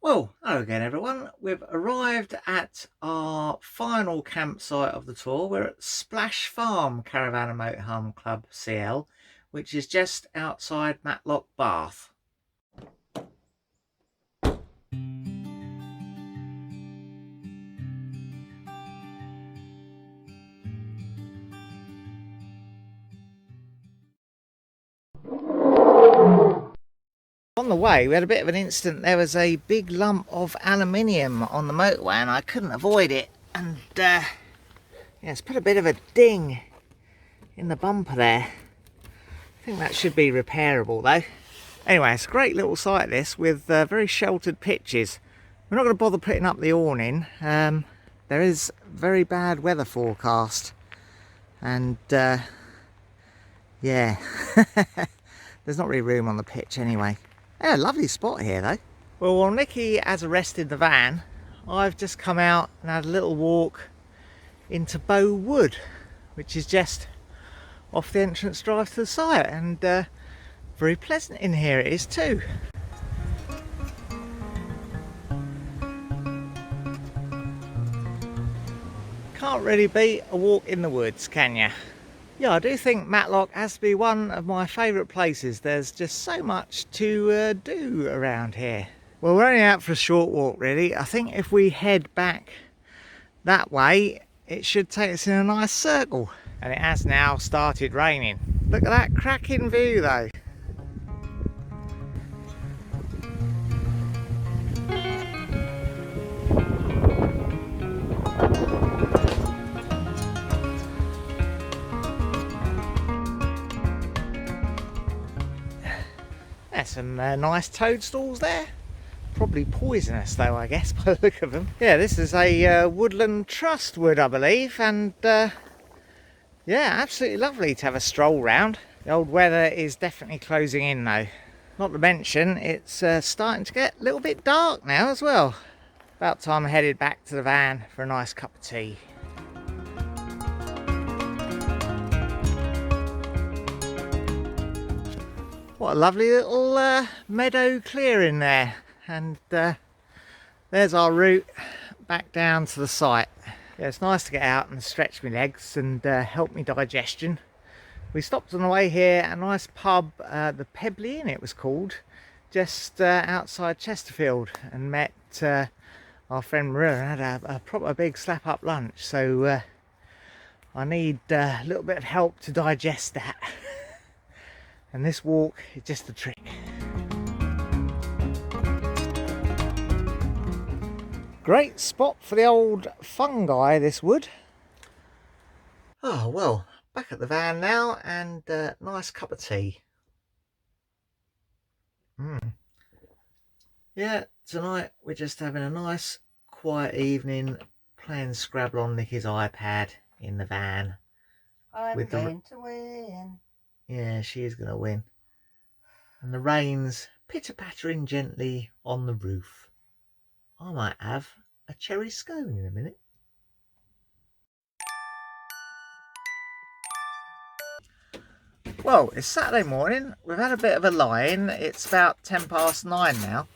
Well, hello again everyone. We've arrived at our final campsite of the tour. We're at Splash Farm Caravan and Motorhome Club CL, which is just outside Matlock Bath. On the way we had a bit of an incident. There was a big lump of aluminium on the motorway and I couldn't avoid it, and yeah, it's put a bit of a ding in the bumper there. I think that should be repairable though. Anyway, it's a great little site this, with very sheltered pitches. We're not going to bother putting up the awning. There is very bad weather forecast, and yeah, there's not really room on the pitch anyway. Yeah, lovely spot here though. Well, while Nikki has arrested the van, I've just come out and had a little walk into Bow Wood, which is just off the entrance drive to the site, and very pleasant in here it is too. Can't really beat a walk in the woods, can you? Yeah, I do think Matlock has to be one of my favourite places. There's just so much to do around here. Well, we're only out for a short walk really. I think if we head back that way, it should take us in a nice circle. And it has now started raining. Look at that cracking view though. There's some nice toadstools there. Probably poisonous though, I guess, by the look of them. Yeah, this is a woodland trust wood, I believe, and yeah, absolutely lovely to have a stroll round. The old weather is definitely closing in though. Not to mention, it's starting to get a little bit dark now as well. About time I headed back to the van for a nice cup of tea. What a lovely little meadow clearing there, and there's our route back down to the site. Yeah, it's nice to get out and stretch my legs and help me digestion. We stopped on the way here at a nice pub, the Pebbly Inn it was called, just outside Chesterfield, and met our friend Maria and had a proper big slap up lunch, so I need a little bit of help to digest that. And this walk is just the trick. Great spot for the old fungi, this wood. Oh well, back at the van now, and nice cup of tea. Yeah, tonight we're just having a nice quiet evening, playing Scrabble on Nikki's iPad in the van. I'm going to win. Yeah, she is going to win. And the rain's pitter-pattering gently on the roof. I might have a cherry scone in a minute. Well, it's Saturday morning. We've had a bit of a lie-in. It's about 9:10 now.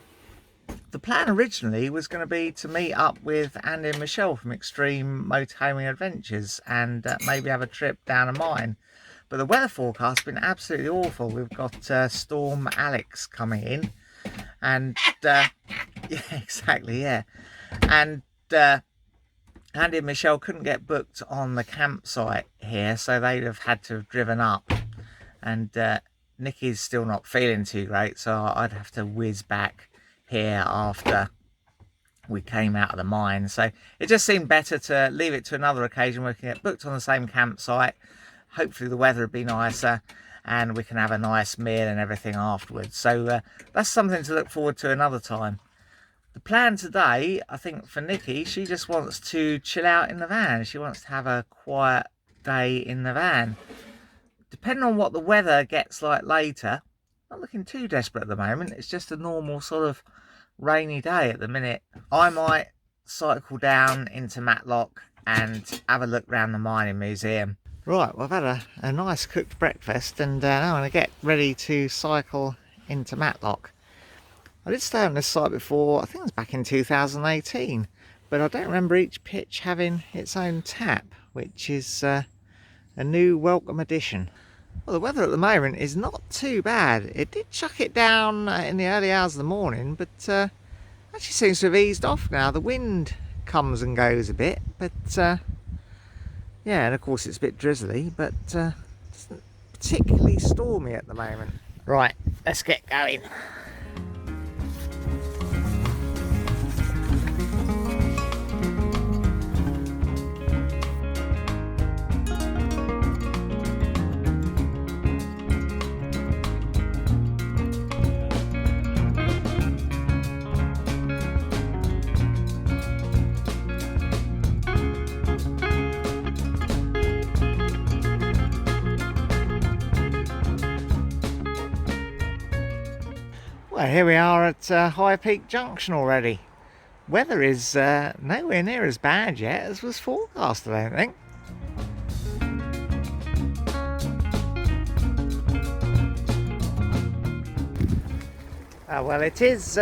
The plan originally was going to be to meet up with Andy and Michelle from Extreme Motorhoming Adventures and maybe have a trip down a mine. But the weather forecast has been absolutely awful. We've got Storm Alex coming in, and yeah, exactly, yeah. And Andy and Michelle couldn't get booked on the campsite here, so they'd have had to have driven up. And Nikki's still not feeling too great, so I'd have to whiz back here after we came out of the mine. So it just seemed better to leave it to another occasion where we can get booked on the same campsite. Hopefully the weather will be nicer and we can have a nice meal and everything afterwards. So that's something to look forward to another time. The plan today, I think for Nikki, she just wants to chill out in the van. She wants to have a quiet day in the van. Depending on what the weather gets like later, not looking too desperate at the moment. It's just a normal sort of rainy day at the minute. I might cycle down into Matlock and have a look around the mining museum. Right, well, I've had a nice cooked breakfast, and now I'm going to get ready to cycle into Matlock. I did stay on this site before, I think it was back in 2018, but I don't remember each pitch having its own tap, which is a new welcome addition. Well, the weather at the moment is not too bad. It did chuck it down in the early hours of the morning, but actually seems to have eased off now. The wind comes and goes a bit, but yeah, and of course it's a bit drizzly, but it's not particularly stormy at the moment. Right, let's get going. Well, here we are at High Peak Junction already. Weather is nowhere near as bad yet as was forecast, I don't think. Well, it is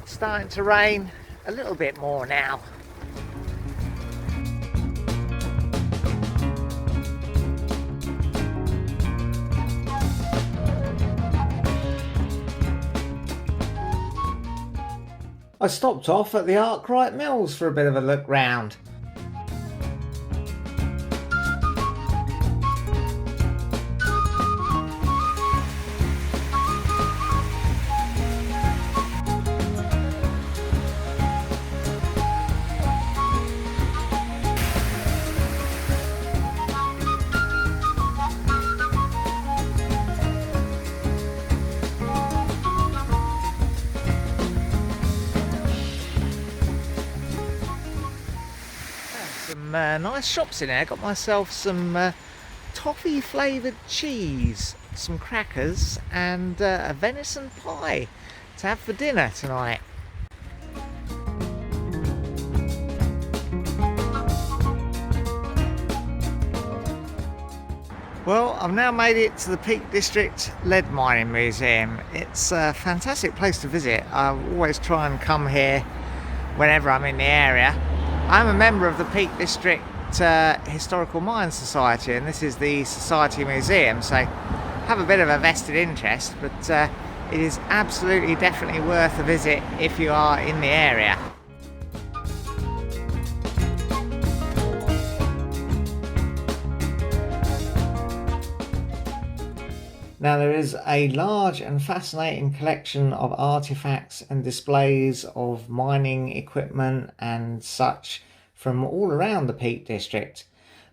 starting to rain a little bit more now. I stopped off at the Arkwright Mills for a bit of a look round. Some nice shops in there. Got myself some toffee flavoured cheese, some crackers and a venison pie to have for dinner tonight. Well, I've now made it to the Peak District Lead Mining Museum. It's a fantastic place to visit. I always try and come here whenever I'm in the area. I'm a member of the Peak District Historical Mines Society, and this is the Society Museum, so I have a bit of a vested interest, but it is absolutely definitely worth a visit if you are in the area. Now, there is a large and fascinating collection of artifacts and displays of mining equipment and such from all around the Peak District.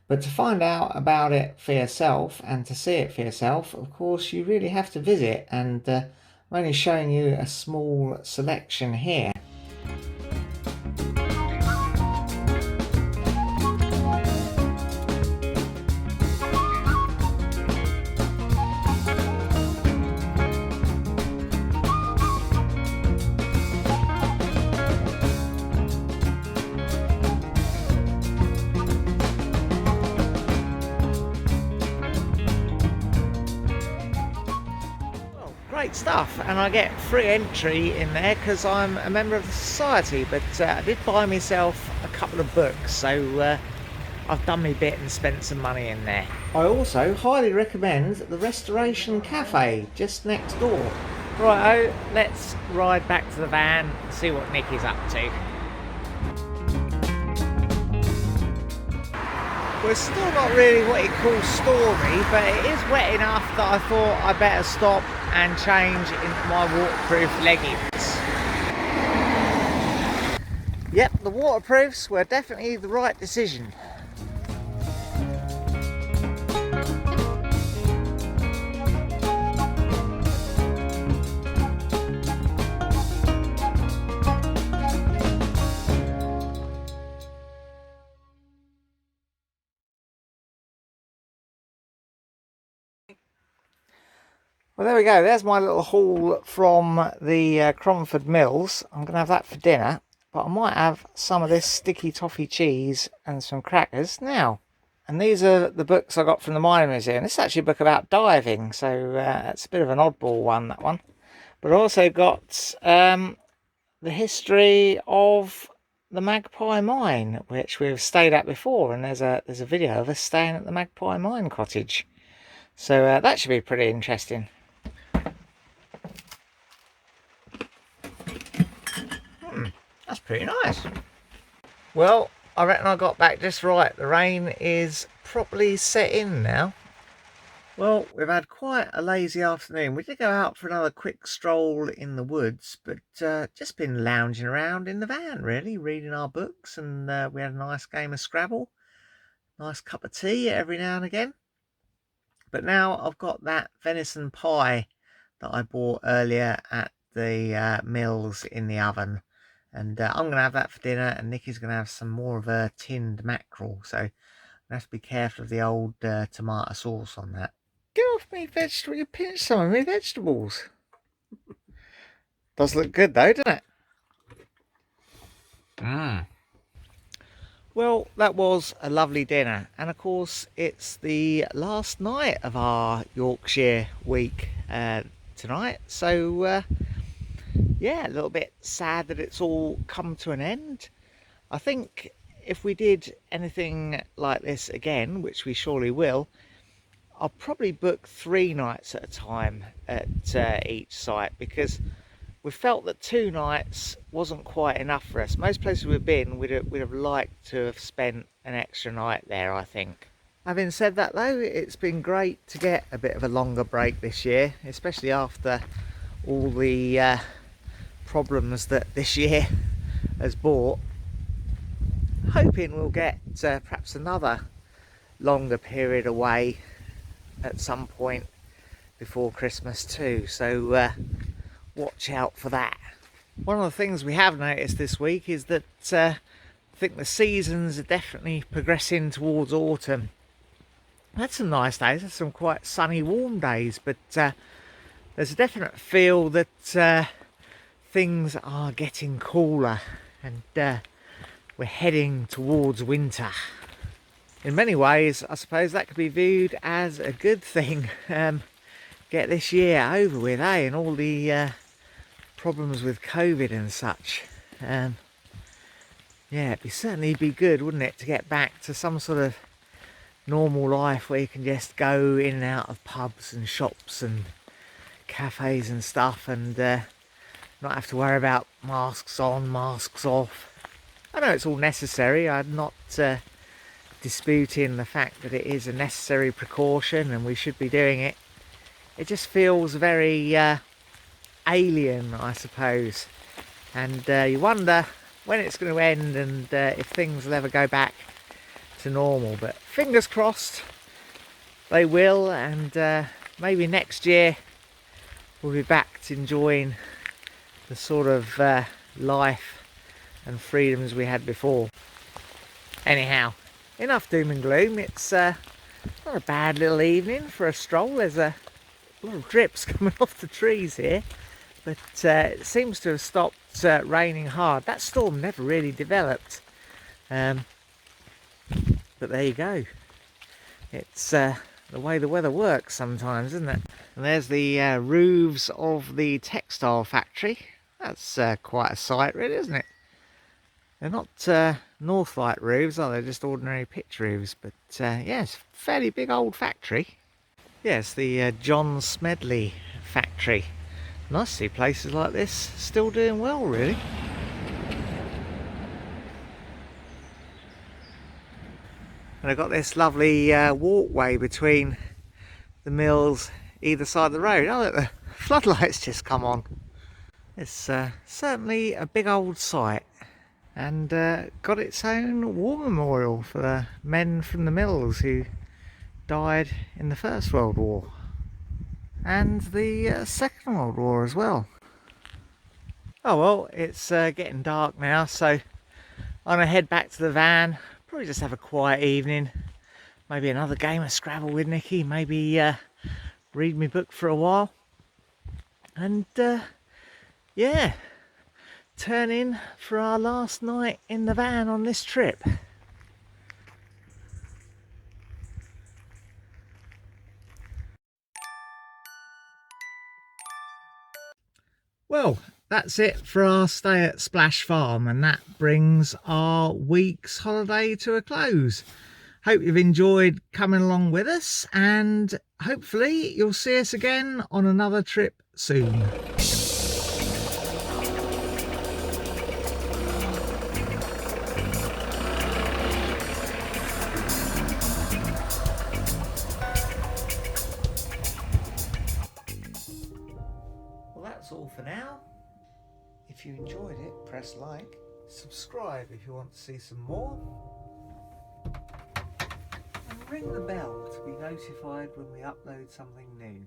But to find out about it for yourself and to see it for yourself, of course, you really have to visit, and I'm only showing you a small selection here. Great stuff, and I get free entry in there because I'm a member of the society, but I did buy myself a couple of books, so I've done my bit and spent some money in there. I also highly recommend the Restoration Cafe just next door. Righto, let's ride back to the van and see what Nikki's up to. Well, it's still not really what you call stormy, but it is wet enough that I thought I better stop and change into my waterproof leggings. Yep, the waterproofs were definitely the right decision. Well, there we go. There's my little haul from the Cromford Mills. I'm going to have that for dinner, but I might have some of this sticky toffee cheese and some crackers now. And these are the books I got from the Mining Museum. This is actually a book about diving, so it's a bit of an oddball one, that one. But I also got the history of the Magpie Mine, which we've stayed at before, and there's a video of us staying at the Magpie Mine cottage. So that should be pretty interesting. That's pretty nice. Well, I reckon I got back just right. The rain is properly set in now. Well, we've had quite a lazy afternoon. We did go out for another quick stroll in the woods, but just been lounging around in the van, really, reading our books, and we had a nice game of Scrabble. Nice cup of tea every now and again. But now I've got that venison pie that I bought earlier at the mills in the oven. And I'm going to have that for dinner, and Nikki's going to have some more of her tinned mackerel. So I'm going to have to be careful of the old tomato sauce on that. Get off me vegetable, you pinched some of me vegetables. Does look good though, doesn't it? Well, that was a lovely dinner, and of course it's the last night of our Yorkshire week tonight, so yeah, a little bit sad that it's all come to an end. I think if we did anything like this again, which we surely will, I'll probably book 3 nights at a time at each site, because we felt that 2 nights wasn't quite enough for us. Most places we've been, we'd have liked to have spent an extra night there, I think. Having said that though, it's been great to get a bit of a longer break this year, especially after all the problems that this year has brought. Hoping we'll get perhaps another longer period away at some point before Christmas too, so watch out for that. One of the things we have noticed this week is that I think the seasons are definitely progressing towards autumn. Had some nice days, had some quite sunny, warm days, but there's a definite feel that things are getting cooler, and we're heading towards winter. In many ways, I suppose that could be viewed as a good thing. Get this year over with, and all the problems with COVID and such. Yeah, it'd certainly be good, wouldn't it, to get back to some sort of normal life where you can just go in and out of pubs and shops and cafes and stuff, and not have to worry about masks on, masks off. I know it's all necessary. I'm not disputing the fact that it is a necessary precaution and we should be doing it. It just feels very alien, I suppose, and you wonder when it's going to end, and if things will ever go back to normal. But fingers crossed they will, and maybe next year we'll be back to enjoying the sort of life and freedoms we had before. Anyhow, enough doom and gloom. It's not a bad little evening for a stroll. There's a lot of drips coming off the trees here, but it seems to have stopped raining hard. That storm never really developed, but there you go. It's the way the weather works sometimes, isn't it? And there's the roofs of the textile factory. That's quite a sight, really, isn't it? They're not Northlight roofs, are they? Just ordinary pitch roofs, but yeah, it's a fairly big old factory. Yes, the John Smedley factory. Nice to see places like this still doing well, really. And I've got this lovely walkway between the mills either side of the road. Oh look, the floodlights just come on. It's certainly a big old site, and got its own war memorial for the men from the mills who died in the First World War and the Second World War as well. Oh well, it's getting dark now, so I'm gonna head back to the van, probably just have a quiet evening, maybe another game of Scrabble with Nikki, maybe read my book for a while, and yeah, turn in for our last night in the van on this trip. that's it for our stay at Splash Farm, and that brings our week's holiday to a close. Hope you've enjoyed coming along with us, and hopefully you'll see us again on another trip soon. Well, that's all for now. If you enjoyed it, press like, subscribe if you want to see some more, and ring the bell to be notified when we upload something new.